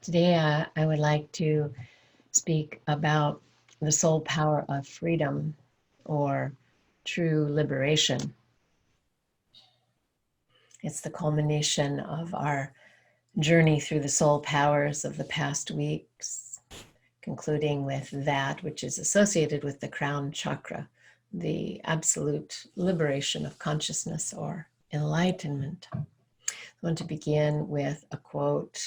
Today, I would like to speak about the soul power of freedom or true liberation. It's the culmination of our journey through the soul powers of the past weeks, concluding with that which is associated with the crown chakra, the absolute liberation of consciousness or enlightenment. I want to begin with a quote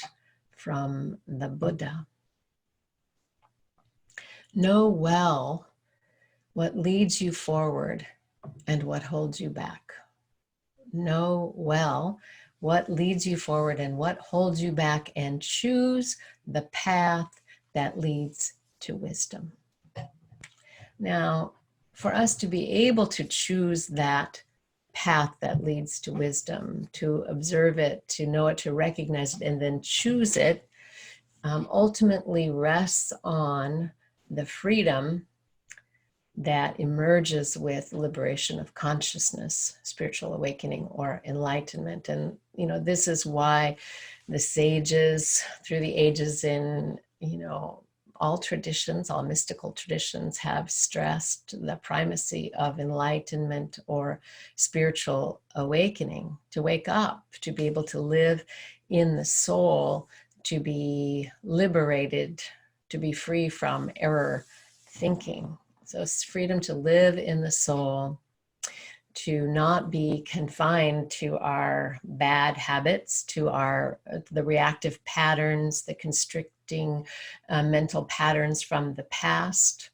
from the Buddha. Know well what leads you forward and what holds you back. Know well what leads you forward and what holds you back, and choose the path that leads to wisdom. Now, for us to be able to choose that path that leads to wisdom, to observe it, to know it, to recognize it, and then choose it, ultimately rests on the freedom that emerges with liberation of consciousness, spiritual awakening, or enlightenment. And, this is why the sages through the ages in, all traditions, all mystical traditions have stressed the primacy of enlightenment or spiritual awakening, to wake up, to be able to live in the soul, to be liberated, to be free from error thinking. So it's freedom to live in the soul, to not be confined to our bad habits, to the reactive patterns, the constricting mental patterns from the past,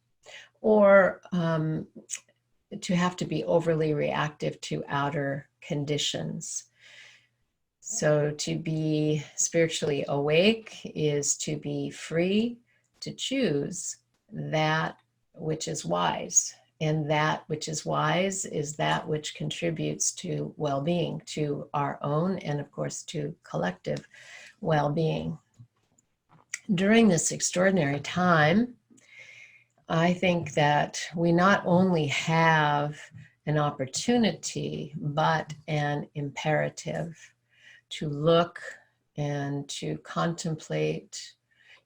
or to have to be overly reactive to outer conditions. So to be spiritually awake is to be free to choose that which is wise. And that which is wise is that which contributes to well-being, to our own and, of course, to collective well-being. During this extraordinary time, I think that we not only have an opportunity, but an imperative to look and to contemplate,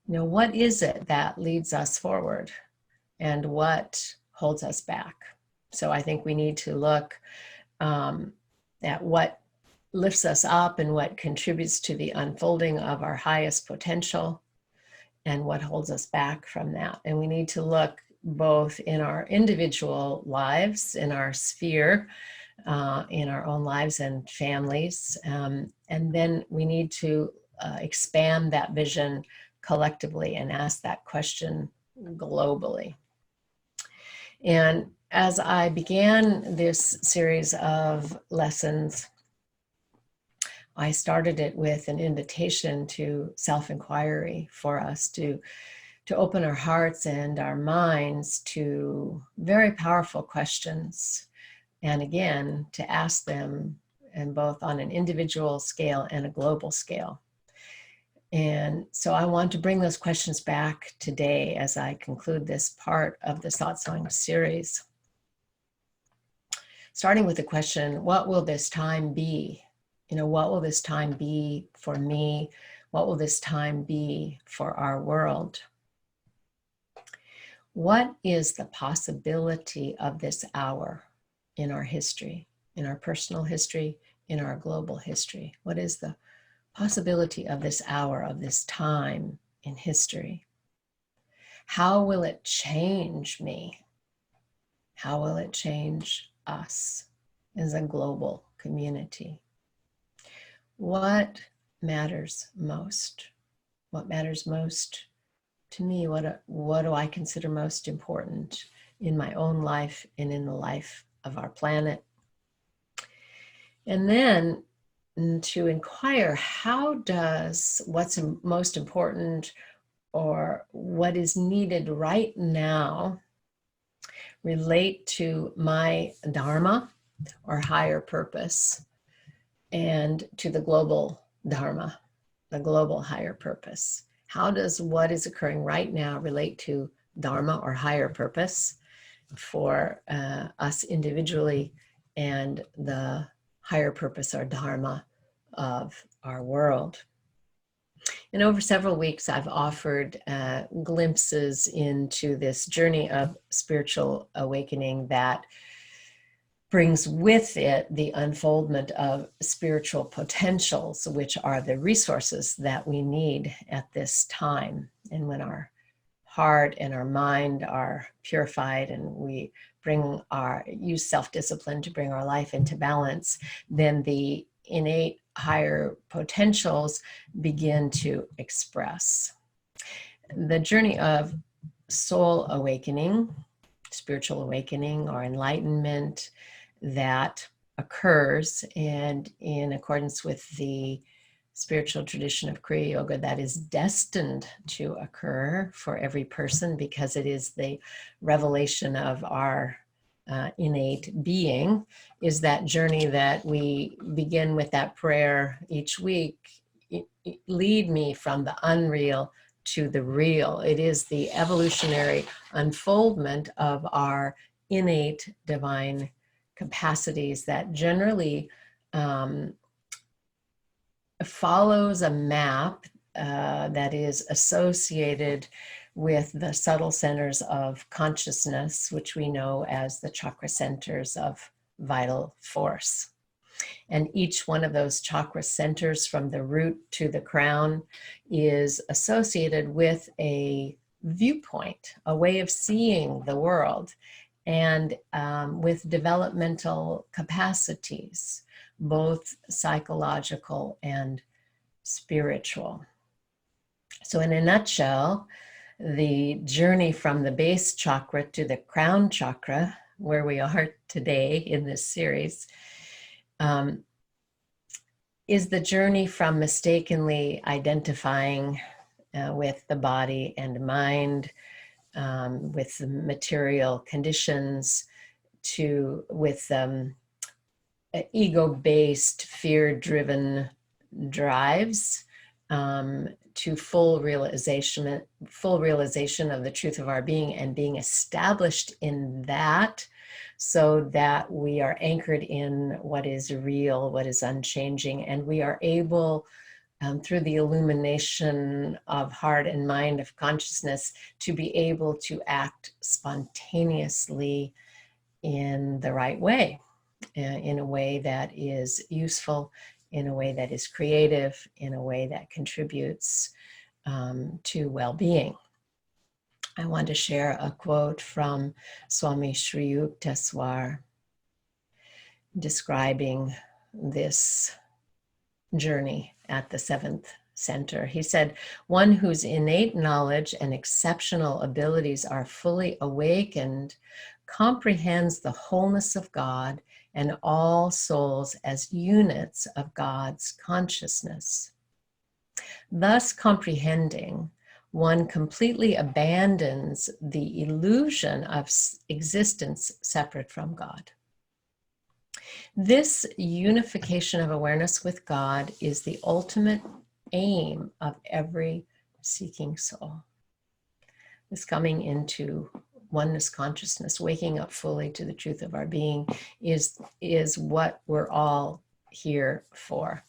what is it that leads us forward and what holds us back. So I think we need to look at what lifts us up and what contributes to the unfolding of our highest potential, and what holds us back from that. And we need to look both in our individual lives, in our sphere, in our own lives and families. And then we need to expand that vision collectively and ask that question globally. And as I began this series of lessons, I started it with an invitation to self-inquiry for us to open our hearts and our minds to very powerful questions. And again, to ask them, and both on an individual scale and a global scale. And so I want to bring those questions back today as I conclude this part of the Satsang series. Starting with the question, what will this time be? What will this time be for me? What will this time be for our world? What is the possibility of this hour in our history, in our personal history, in our global history? What is the possibility of this hour, of this time in history? How will it change me? How will it change us as a global community? What matters most? What matters most to me? What do I consider most important in my own life and in the life of our planet? And then to inquire, how does what's most important or what is needed right now relate to my dharma or higher purpose, and to the global dharma, the global higher purpose? How does what is occurring right now relate to dharma or higher purpose for us individually, and the higher purpose or dharma of our world? And over several weeks, I've offered glimpses into this journey of spiritual awakening that brings with it the unfoldment of spiritual potentials, which are the resources that we need at this time. And when our heart and our mind are purified and we use self-discipline to bring our life into balance, then the innate higher potentials begin to express. The journey of soul awakening, spiritual awakening or enlightenment that occurs, and in accordance with the spiritual tradition of Kriya Yoga, that is destined to occur for every person because it is the revelation of our innate being, is that journey that we begin with that prayer each week. Lead me from the unreal to the real. It is the evolutionary unfoldment of our innate divine capacities that generally follows a map that is associated with the subtle centers of consciousness, which we know as the chakra centers of vital force. And each one of those chakra centers, from the root to the crown, is associated with a viewpoint, a way of seeing the world, and with developmental capacities, both psychological and spiritual. So in a nutshell, the journey from the base chakra to the crown chakra, where we are today in this series, is the journey from mistakenly identifying with the body and mind, with the material conditions, with ego-based, fear-driven drives, to full realization of the truth of our being, and being established in that, so that we are anchored in what is real, what is unchanging, and we are able, through the illumination of heart and mind, of consciousness, to be able to act spontaneously in the right way, in a way that is useful, in a way that is creative, in a way that contributes to well-being. I want to share a quote from Swami Sri Yukteswar describing this journey at the seventh center. He said, "One whose innate knowledge and exceptional abilities are fully awakened comprehends the wholeness of God and all souls as units of God's consciousness. Thus comprehending, one completely abandons the illusion of existence separate from God. This unification of awareness with God is the ultimate aim of every seeking soul. This coming into oneness consciousness, waking up fully to the truth of our being, is what we're all here for."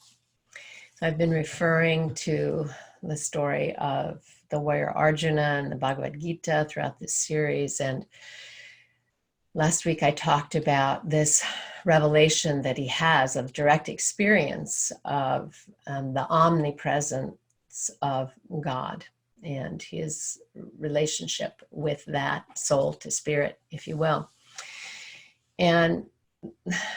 So I've been referring to the story of the warrior Arjuna and the Bhagavad-Gita throughout this series. And last week I talked about this revelation that he has of direct experience of the omnipresence of God and his relationship with that soul to spirit, if you will. And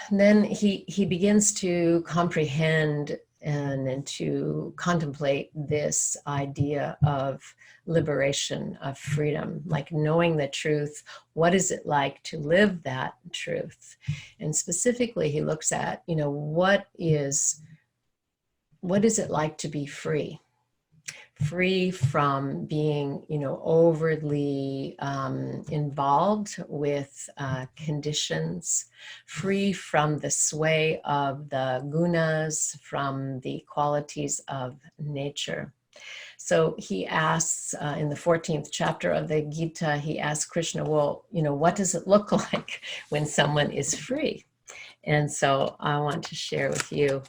then he begins to comprehend and to contemplate this idea of liberation, of freedom, like knowing the truth. What is it like to live that truth? And specifically, he looks at, what is it like to be free? Free from being, overly involved with conditions, free from the sway of the gunas, from the qualities of nature. So he asks in the 14th chapter of the Gita, he asks Krishna, well, what does it look like when someone is free? And so I want to share with you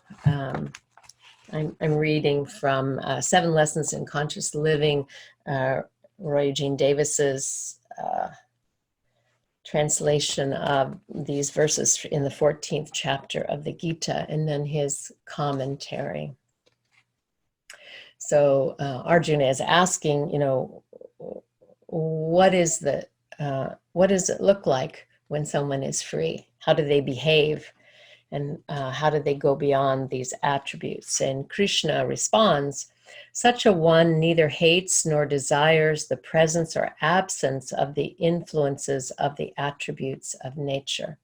I'm reading from 7 Lessons in Conscious Living, Roy Eugene Davis's translation of these verses in the 14th chapter of the Gita, and then his commentary. So Arjuna is asking, what does it look like when someone is free? How do they behave? And how do they go beyond these attributes? And Krishna responds, such a one neither hates nor desires the presence or absence of the influences of the attributes of nature.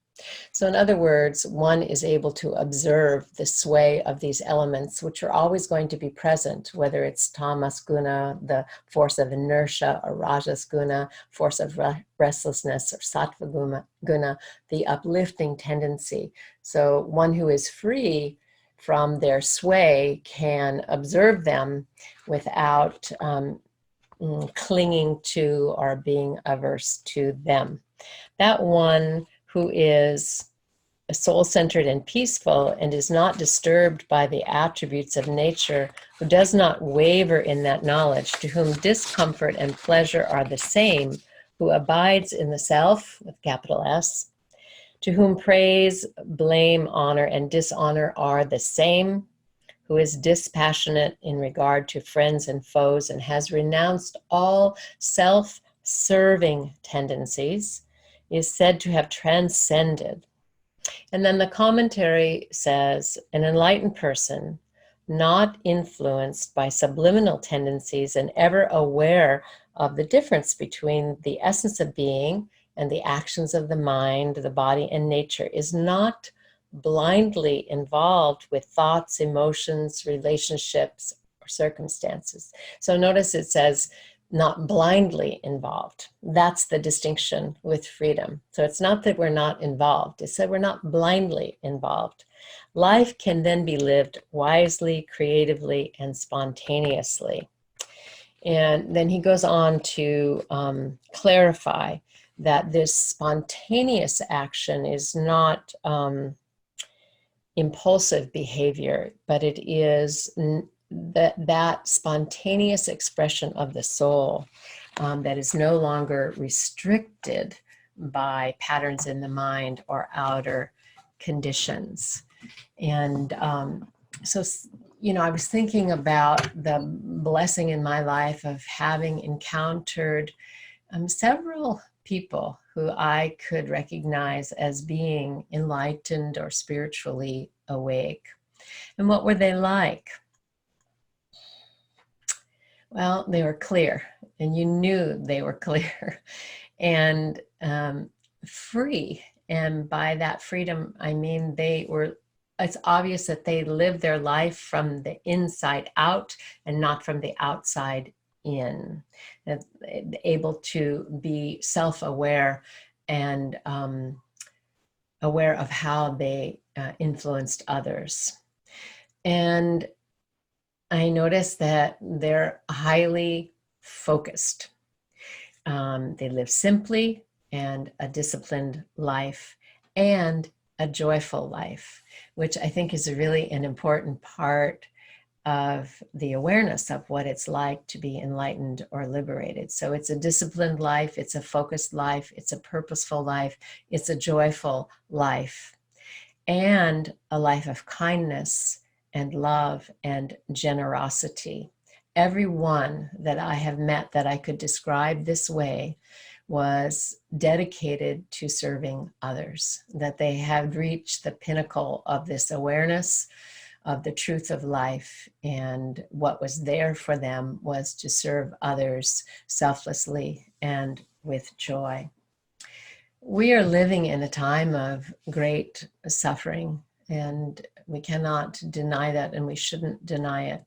So in other words, one is able to observe the sway of these elements, which are always going to be present, whether it's tamas guna, the force of inertia, or rajas guna, force of restlessness, or sattva guna, the uplifting tendency. So one who is free from their sway can observe them without clinging to or being averse to them. That one who is soul-centered and peaceful and is not disturbed by the attributes of nature, who does not waver in that knowledge, to whom discomfort and pleasure are the same, who abides in the self, with capital S, to whom praise, blame, honor, and dishonor are the same, who is dispassionate in regard to friends and foes and has renounced all self-serving tendencies, is said to have transcended. And then the commentary says, an enlightened person, not influenced by subliminal tendencies and ever aware of the difference between the essence of being and the actions of the mind, the body, and nature, is not blindly involved with thoughts, emotions, relationships, or circumstances. So notice it says, not blindly involved. That's the distinction with freedom. So it's not that we're not involved. It's that we're not blindly involved. Life can then be lived wisely, creatively, and spontaneously. And then he goes on to clarify that this spontaneous action is not impulsive behavior, but it is that spontaneous expression of the soul that is no longer restricted by patterns in the mind or outer conditions. And so, I was thinking about the blessing in my life of having encountered several people who I could recognize as being enlightened or spiritually awake. And what were they like? Well, they were clear, and you knew they were clear, and free. And by that freedom, I mean it's obvious that they lived their life from the inside out and not from the outside in. Able to be self-aware and aware of how they influenced others. And I noticed that they're highly focused. They live simply and a disciplined life and a joyful life, which I think is really an important part of the awareness of what it's like to be enlightened or liberated. So it's a disciplined life, it's a focused life, it's a purposeful life, it's a joyful life, and a life of kindness and love and generosity. Everyone that I have met that I could describe this way was dedicated to serving others, that they had reached the pinnacle of this awareness of the truth of life, and what was there for them was to serve others selflessly and with joy. We are living in a time of great suffering, and we cannot deny that, and we shouldn't deny it,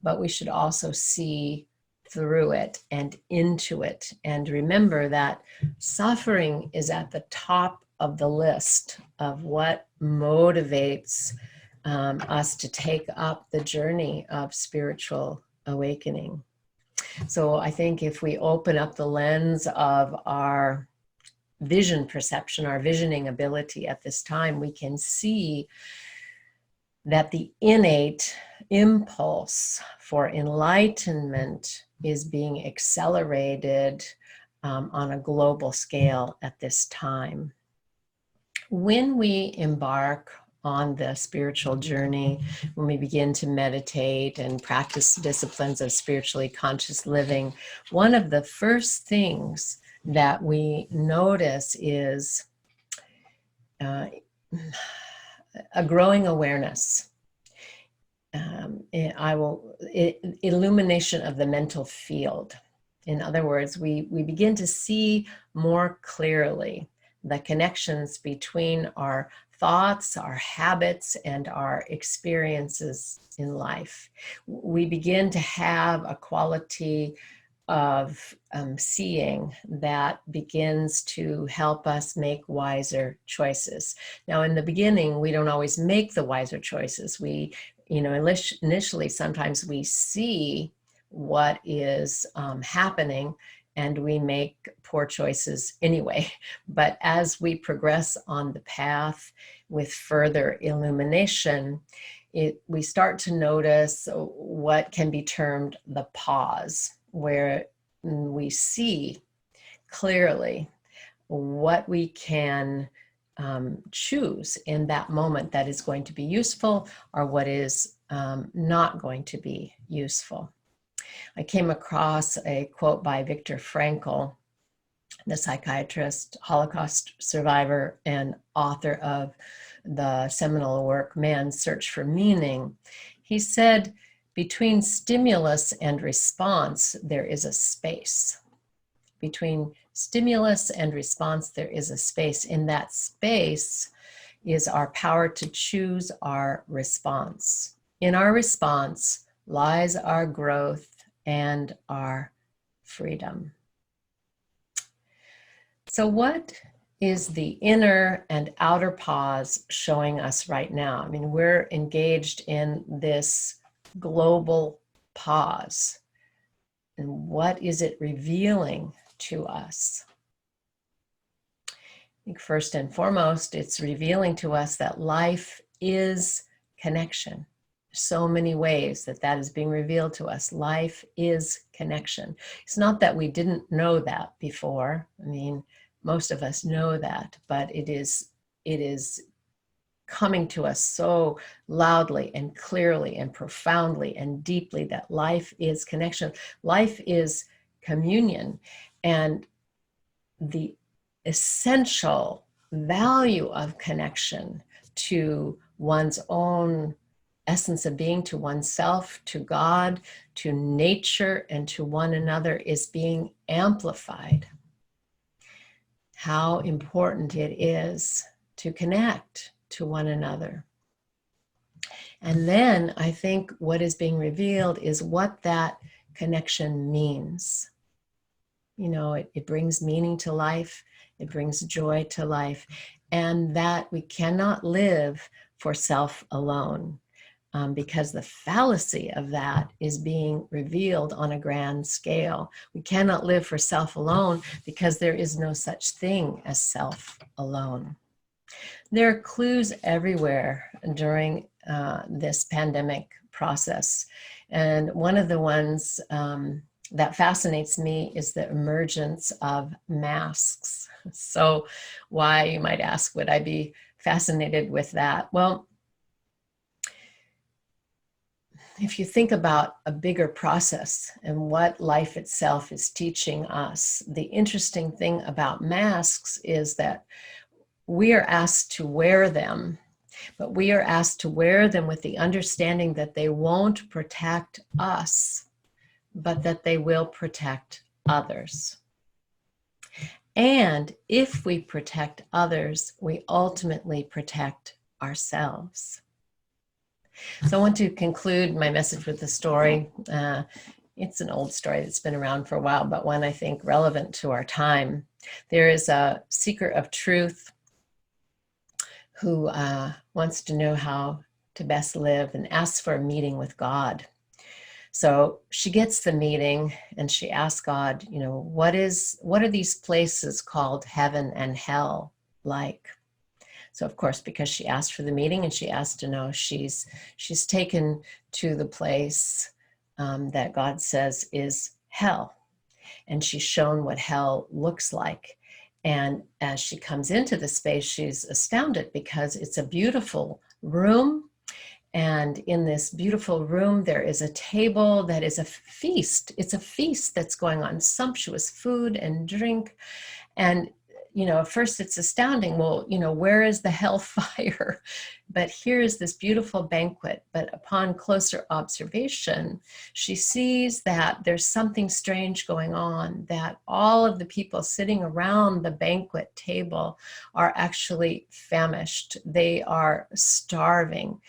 but we should also see through it and into it, and remember that suffering is at the top of the list of what motivates us to take up the journey of spiritual awakening. So I think if we open up the lens of our vision perception, our visioning ability at this time, we can see that the innate impulse for enlightenment is being accelerated on a global scale at this time. When we embark on the spiritual journey, when we begin to meditate and practice disciplines of spiritually conscious living, one of the first things that we notice is a growing awareness. Illumination of the mental field. In other words, we begin to see more clearly the connections between our thoughts, our habits, and our experiences in life. We begin to have a quality of seeing that begins to help us make wiser choices. Now, in the beginning, we don't always make the wiser choices. Initially, sometimes we see what is happening and we make poor choices anyway. But as we progress on the path with further illumination, we start to notice what can be termed the pause, where we see clearly what we can choose in that moment that is going to be useful or what is not going to be useful. I came across a quote by Viktor Frankl, the psychiatrist, Holocaust survivor, and author of the seminal work, Man's Search for Meaning. He said, between stimulus and response, there is a space. Between stimulus and response, there is a space. In that space is our power to choose our response. In our response lies our growth and our freedom. So what is the inner and outer pause showing us right now? I mean, we're engaged in this global pause. And what is it revealing to us? I think first and foremost, it's revealing to us that life is connection. So many ways that is being revealed to us. Life is connection. It's not that we didn't know that before. I mean, most of us know that, but it is coming to us so loudly and clearly and profoundly and deeply that life is connection. Life is communion. And the essential value of connection to one's own essence of being, to oneself, to God, to nature, and to one another is being amplified. How important it is to connect to one another. And then I think what is being revealed is what that connection means. You know, it brings meaning to life, it brings joy to life, and that we cannot live for self alone. Because the fallacy of that is being revealed on a grand scale. We cannot live for self alone because there is no such thing as self alone. There are clues everywhere during this pandemic process. And one of the ones that fascinates me is the emergence of masks. So why, you might ask, would I be fascinated with that? Well, if you think about a bigger process and what life itself is teaching us, the interesting thing about masks is that we are asked to wear them, but we are asked to wear them with the understanding that they won't protect us, but that they will protect others. And if we protect others, we ultimately protect ourselves. So I want to conclude my message with a story. It's an old story that's been around for a while, but one I think relevant to our time. There is a seeker of truth who wants to know how to best live and asks for a meeting with God. So she gets the meeting and she asks God, you know, what are these places called heaven and hell like? So of course, because she asked for the meeting and she asked to know, she's taken to the place that God says is hell. And she's shown what hell looks like. And as she comes into the space, she's astounded because it's a beautiful room. And in this beautiful room, there is a table that is a feast. It's a feast that's going on, sumptuous food and drink. And, at first it's astounding. Well, where is the hellfire? But here is this beautiful banquet. But upon closer observation, she sees that there's something strange going on, that all of the people sitting around the banquet table are actually famished. They are starving,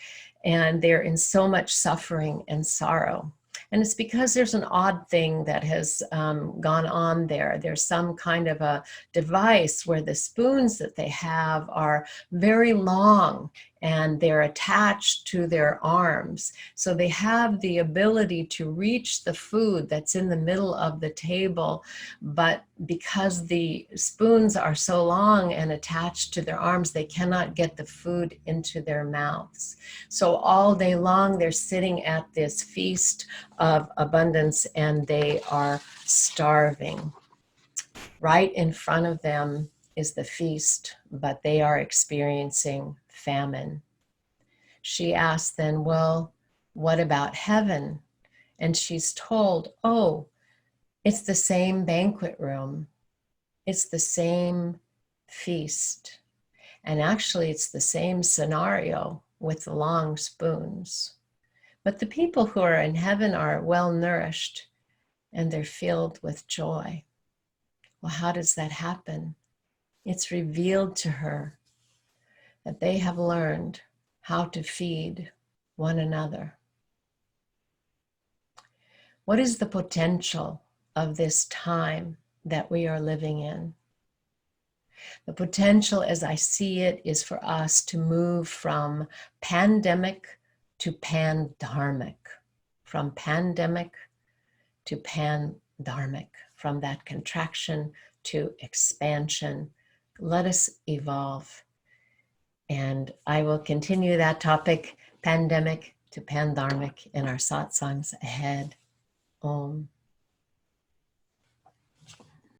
and they're in so much suffering and sorrow. And it's because there's an odd thing that has gone on there. There's some kind of a device where the spoons that they have are very long and they're attached to their arms. So they have the ability to reach the food that's in the middle of the table, but because the spoons are so long and attached to their arms, they cannot get the food into their mouths. So all day long, they're sitting at this feast of abundance and they are starving. Right in front of them is the feast, but they are experiencing famine. She asked then, well, what about heaven? And she's told, oh, it's the same banquet room. It's the same feast. And actually, it's the same scenario with the long spoons. But the people who are in heaven are well nourished and they're filled with joy. Well, how does that happen? It's revealed to her that they have learned how to feed one another. What is the potential of this time that we are living in? The potential, as I see it, is for us to move from pandemic to pandharmic, from pandemic to pandharmic, from that contraction to expansion. Let us evolve. And I will continue that topic, pandemic to pandharmic, in our satsangs ahead. Om.